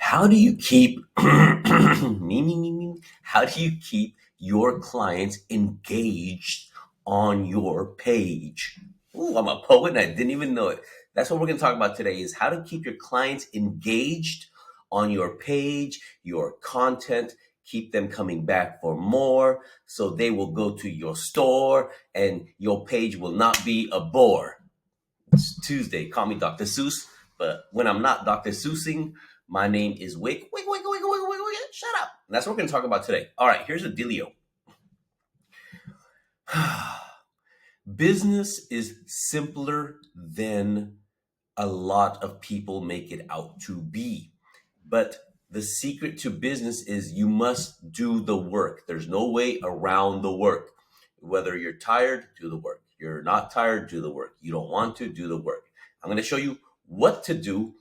How do you keep how do you keep your clients engaged on your page? Ooh, I'm a poet and I didn't even know it. That's what we're going to talk about today is how to keep your clients engaged on your page, your content, keep them coming back for more so they will go to your store and your page will not be a bore. It's Tuesday. Call me Dr. Seuss, but when I'm not Dr. Seussing, my name is Wick. Wick, Wick, Wick, Wick, Wick, Wick, Wick. Shut up. And that's what we're going to talk about today. All right, here's a dealio. Business is simpler than a lot of people make it out to be. But the secret to business is you must do the work. There's no way around the work. Whether you're tired, do the work. You're not tired, do the work. You don't want to, do the work. I'm going to show you what to do.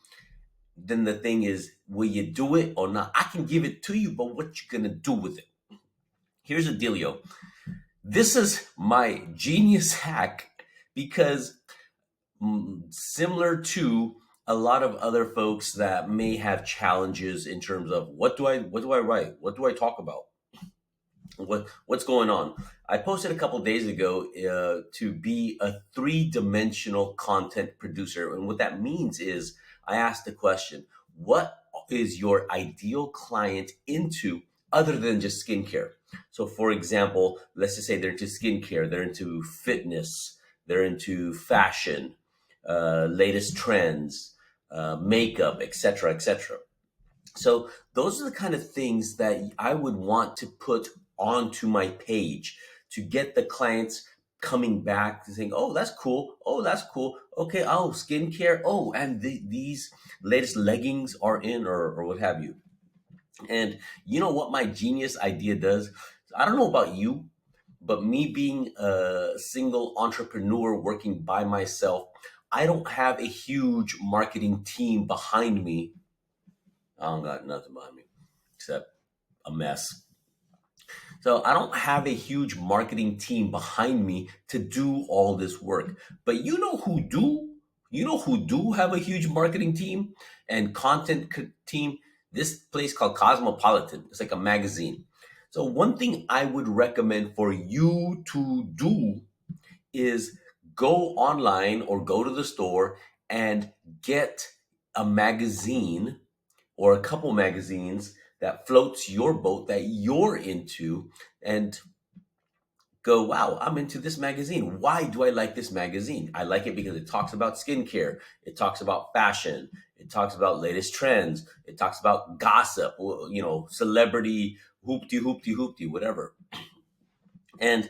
Then the thing is, will you do it or not? I can give it to you, but what you going to do with it? Here's a dealio. This is my genius hack because similar to a lot of other folks that may have challenges in terms of what do I write? What do I talk about? What's going on? I posted a couple days ago to be a three-dimensional content producer, and what that means is I asked the question: what is your ideal client into other than just skincare? So, for example, let's just say they're into skincare, they're into fitness, they're into fashion, latest trends, makeup, etc., etc. So those are the kind of things that I would want to put onto my page to get the clients coming back to saying, "Oh, that's cool. Oh, that's cool. Okay. Oh, skincare. Oh, and these latest leggings are in, or what have you." And you know what my genius idea does? I don't know about you, but me being a single entrepreneur working by myself, I don't have a huge marketing team behind me. I don't got nothing behind me except a mess. So I don't have a huge marketing team behind me to do all this work. But you know who do? You know who do have a huge marketing team and content team? This place called Cosmopolitan. It's like a magazine. So one thing I would recommend for you to do is go online or go to the store and get a magazine or a couple magazines that floats your boat that you're into and go, wow, I'm into this magazine. Why do I like this magazine? I like it because it talks about skincare. It talks about fashion. It talks about latest trends. It talks about gossip, celebrity hoopty, hoopty, hoopty, whatever. And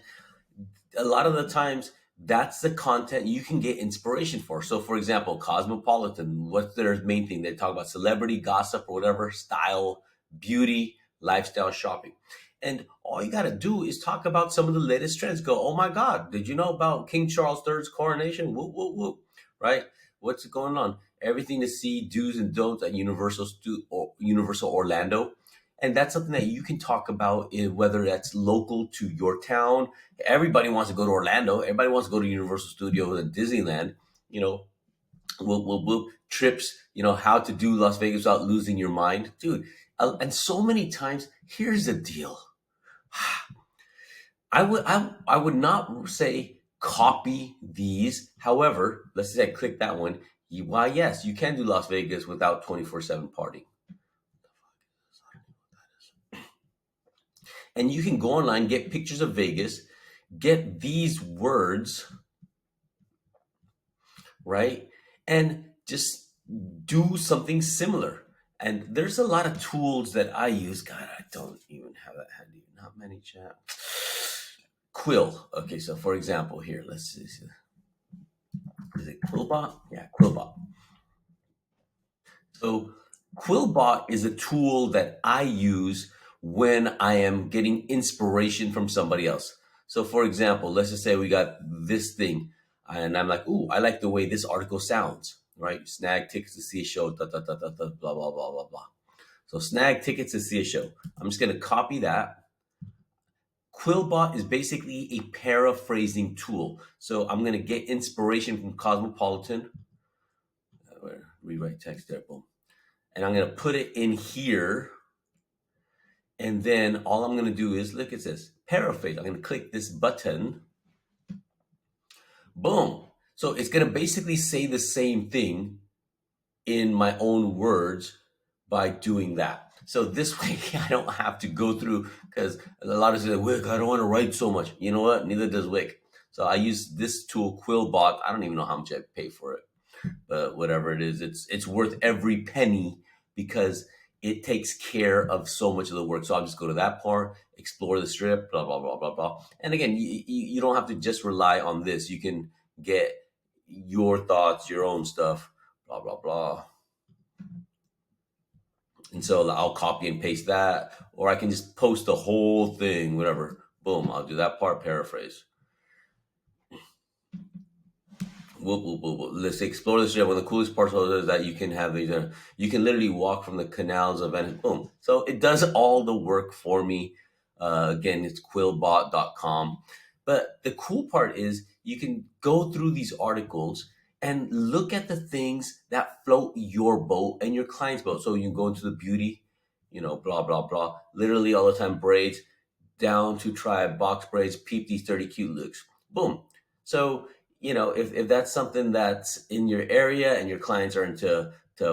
a lot of the times, that's the content you can get inspiration for. So, for example, Cosmopolitan, what's their main thing? They talk about celebrity, gossip, or whatever, style, beauty, lifestyle shopping. And all you got to do is talk about some of the latest trends. Go, oh my God, did you know about King Charles III's coronation? Whoop, whoop, whoop. Right? What's going on? Everything to see, do's and don'ts at Universal Orlando. And that's something that you can talk about, whether that's local to your town. Everybody wants to go to Orlando. Everybody wants to go to Universal Studios and Disneyland. You know, we'll trips. You know how to do Las Vegas without losing your mind, dude. And so many times, here's the deal. I would not say copy these. However, let's say I click that one. Why, yes, you can do Las Vegas without 24/7 partying. And you can go online, get pictures of Vegas, get these words, right? And just do something similar. And there's a lot of tools that I use. God, I don't even have that handy. Not many chat. Quill. Okay, so for example, here, let's see. Is it Quillbot? Yeah, Quillbot. So Quillbot is a tool that I use when I am getting inspiration from somebody else. So for example, let's just say we got this thing and I'm like, ooh, I like the way this article sounds, right? Snag tickets to see a show, blah, blah, blah, blah, blah. So snag tickets to see a show. I'm just going to copy that. Quillbot is basically a paraphrasing tool. So I'm going to get inspiration from Cosmopolitan. Rewrite text there, boom. and I'm going to put it in here. And then all I'm going to do is, look at this, paraphrase. I'm going to click this button. Boom. So it's going to basically say the same thing in my own words by doing that. So this way I don't have to go through, because a lot of people say, Wick, I don't want to write so much. You know what? Neither does Wick. So I use this tool, Quillbot. I don't even know how much I pay for it, but whatever it is, it's worth every penny, because it takes care of so much of the work. So I'll just go to that part, explore the strip, blah, blah, blah, blah, blah. And again, you don't have to just rely on this. You can get your thoughts, your own stuff, blah, blah, blah. And so I'll copy and paste that, or I can just post the whole thing, whatever. Boom, I'll do that part, paraphrase. Let's explore this trip. One of the coolest parts of it is that you can have these, you can literally walk from the canals of Venice. Boom. So it does all the work for me. Again, it's quillbot.com. But the cool part is you can go through these articles and look at the things that float your boat and your client's boat. So you can go into the beauty, blah, blah, blah. Literally all the time, braids, down to try box braids, peep these 30 cute looks. Boom. So, if that's something that's in your area and your clients are into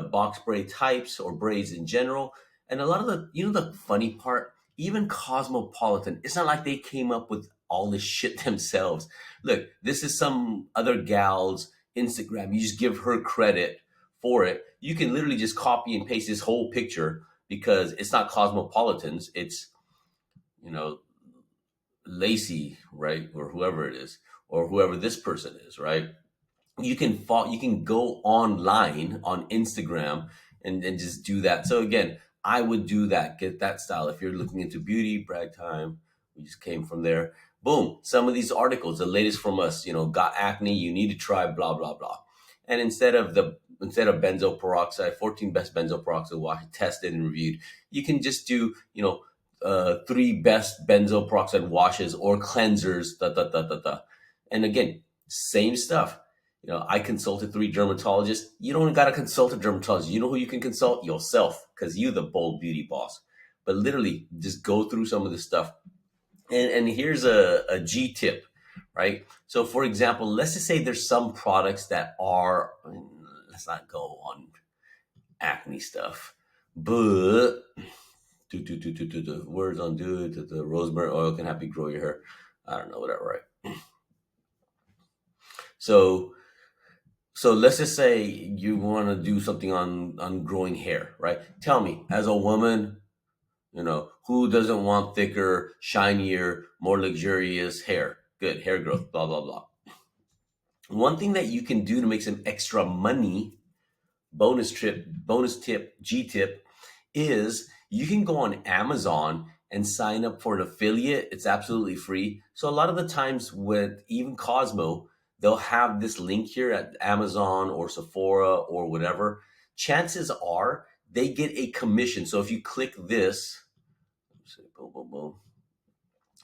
box braid types or braids in general, and a lot of the funny part, even Cosmopolitan, it's not like they came up with all this shit themselves. Look, this is some other gal's Instagram. You just give her credit for it. You can literally just copy and paste this whole picture, because it's not Cosmopolitan's. It's, Lacey, right? Or whoever it is, or whoever this person is, right? You can go online on Instagram and just do that. So again, I would do that, get that style. If you're looking into beauty, brag time, we just came from there. Boom, some of these articles, the latest from us, got acne, you need to try blah, blah, blah. And instead of benzoyl peroxide, 14 best benzoyl peroxide wash tested and reviewed, you can just do, 3 best benzoyl peroxide washes or cleansers, da, da, da, da, da. And again, same stuff. I consulted 3 dermatologists. You don't got to consult a dermatologist. You know who you can consult? Yourself, because you're the bold beauty boss. But literally, just go through some of this stuff. And here's a G tip, right? So for example, let's just say there's some products that are, let's not go on acne stuff, but words on the rosemary oil can help you grow your hair. I don't know, whatever, right? So let's just say you want to do something on growing hair, right? Tell me, as a woman, who doesn't want thicker, shinier, more luxurious hair? Good hair growth, blah, blah, blah. One thing that you can do to make some extra money, bonus tip, G tip, is you can go on Amazon and sign up for an affiliate. It's absolutely free. So a lot of the times with even Cosmo, they'll have this link here at Amazon or Sephora or whatever. Chances are they get a commission. So if you click this, boom, boom, boom,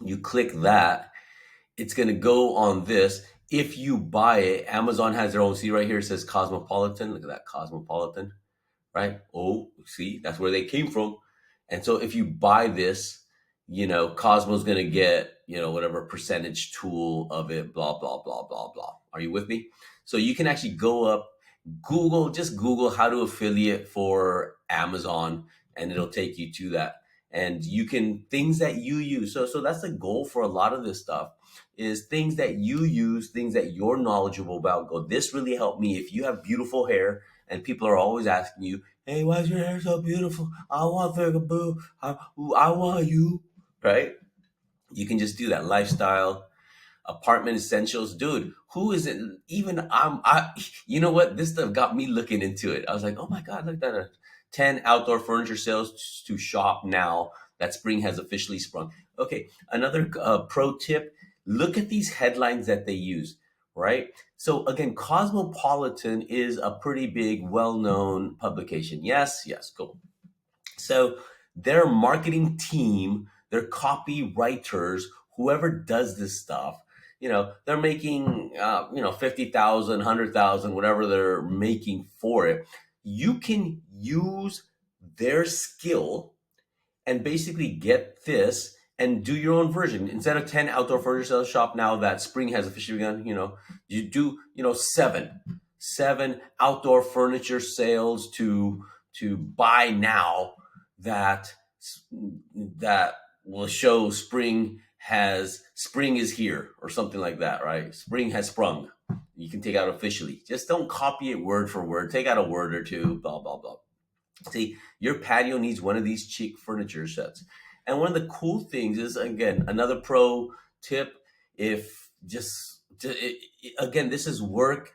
you click that, it's going to go on this. If you buy it, Amazon has their own, see right here, it says Cosmopolitan. Look at that, Cosmopolitan, right? Oh, see, that's where they came from. And so if you buy this, Cosmo's going to get, whatever percentage tool of it, blah, blah, blah, blah, blah. Are you with me? So you can actually go up, just Google how to affiliate for Amazon, and it'll take you to that. And you can, things that you use. So that's the goal for a lot of this stuff, is things that you use, things that you're knowledgeable about. Go, this really helped me. If you have beautiful hair and people are always asking you, hey, why is your hair so beautiful? I want boo. I want you, right? You can just do that. Lifestyle, apartment essentials, dude. Who is it? Even you know what? This stuff got me looking into it. I was like, oh my God, look at that. 10 outdoor furniture sales to shop now. That spring has officially sprung. Okay, another pro tip, look at these headlines that they use, right? So again, Cosmopolitan is a pretty big, well-known publication. Yes, cool. So their marketing team, their copywriters, whoever does this stuff, they're making, 50,000, 100,000, whatever they're making for it. you can use their skill and basically get this and do your own version. Instead of 10 outdoor furniture sales shop, now that spring has officially begun, you do, seven outdoor furniture sales to buy now that that will show spring is here or something like that, right? Spring has sprung. You can take out officially. Just don't copy it word for word. Take out a word or two, blah, blah, blah. See, your patio needs one of these cheap furniture sets. And one of the cool things is, again, another pro tip, if again, this is work,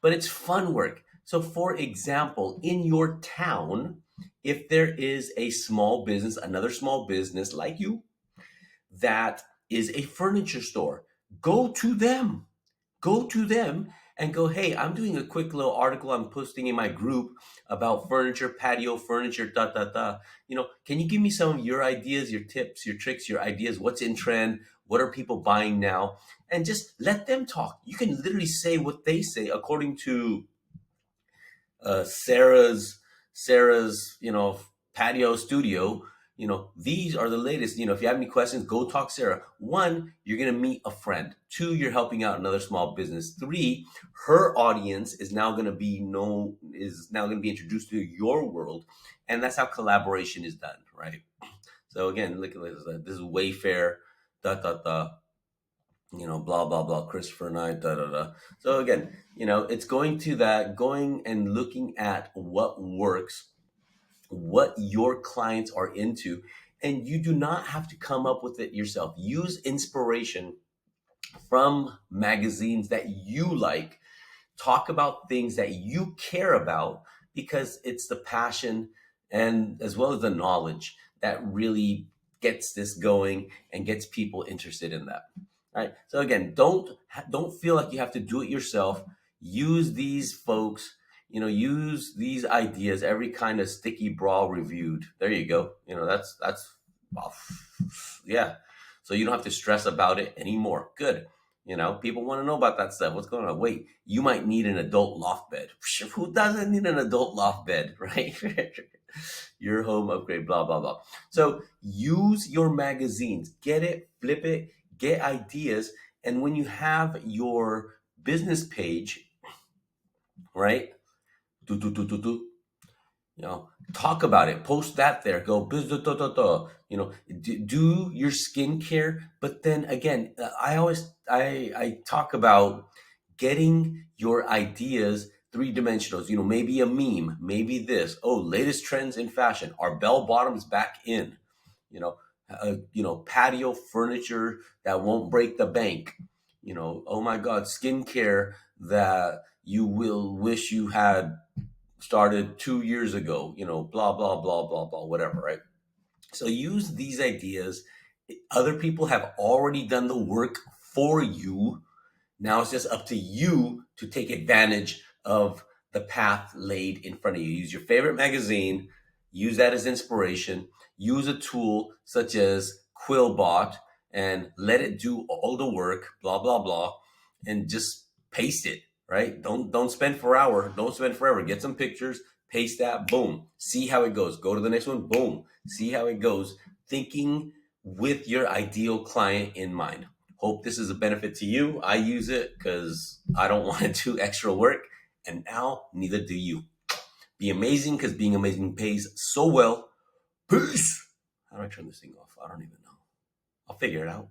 but it's fun work. So for example, in your town, if there is a small business, another small business like you, that is a furniture store, go to them. Go to them and go, hey, I'm doing a quick little article I'm posting in my group about furniture, patio furniture, da, da, da. Can you give me some of your ideas, your tips, your tricks, your ideas? What's in trend? What are people buying now? And just let them talk. You can literally say what they say according to Sarah's, patio studio. These are the latest. If you have any questions, go talk Sarah. 1, you're going to meet a friend. 2, you're helping out another small business. 3, her audience is now going to be introduced to your world. And that's how collaboration is done, right? So again, look at this. This is Wayfair, da, da, da. Blah, blah, blah, Christopher and I, da, da, da. So again, it's going and looking at what works, what your clients are into, and you do not have to come up with it yourself. Use inspiration from magazines that you like. Talk about things that you care about, because it's the passion and as well as the knowledge that really gets this going and gets people interested in that. Right. So again, don't feel like you have to do it yourself. Use these folks, use these ideas, every kind of sticky bra reviewed. There you go. That's well, yeah. So you don't have to stress about it anymore. Good. People want to know about that stuff. What's going on? Wait, you might need an adult loft bed. Who doesn't need an adult loft bed, right? Your home upgrade, blah, blah, blah. So use your magazines, get it, flip it, get ideas. And when you have your business page, right? Talk about it, post that there, go, do your skincare. But then again, I talk about getting your ideas three-dimensional, maybe a meme, maybe this, latest trends in fashion, are bell bottoms back in, patio furniture that won't break the bank, oh my God, skincare that you will wish you had started 2 years ago, blah, blah, blah, blah, blah, whatever, right? So use these ideas. Other people have already done the work for you. Now it's just up to you to take advantage of the path laid in front of you. Use your favorite magazine, use that as inspiration, use a tool such as Quillbot and let it do all the work, blah, blah, blah, and just paste it. Right? Don't spend for hour. Don't spend forever. Get some pictures, paste that, boom. See how it goes. Go to the next one, boom. See how it goes. Thinking with your ideal client in mind. Hope this is a benefit to you. I use it because I don't want to do extra work. And now neither do you. Be amazing, because being amazing pays so well. Peace. How do I turn this thing off? I don't even know. I'll figure it out.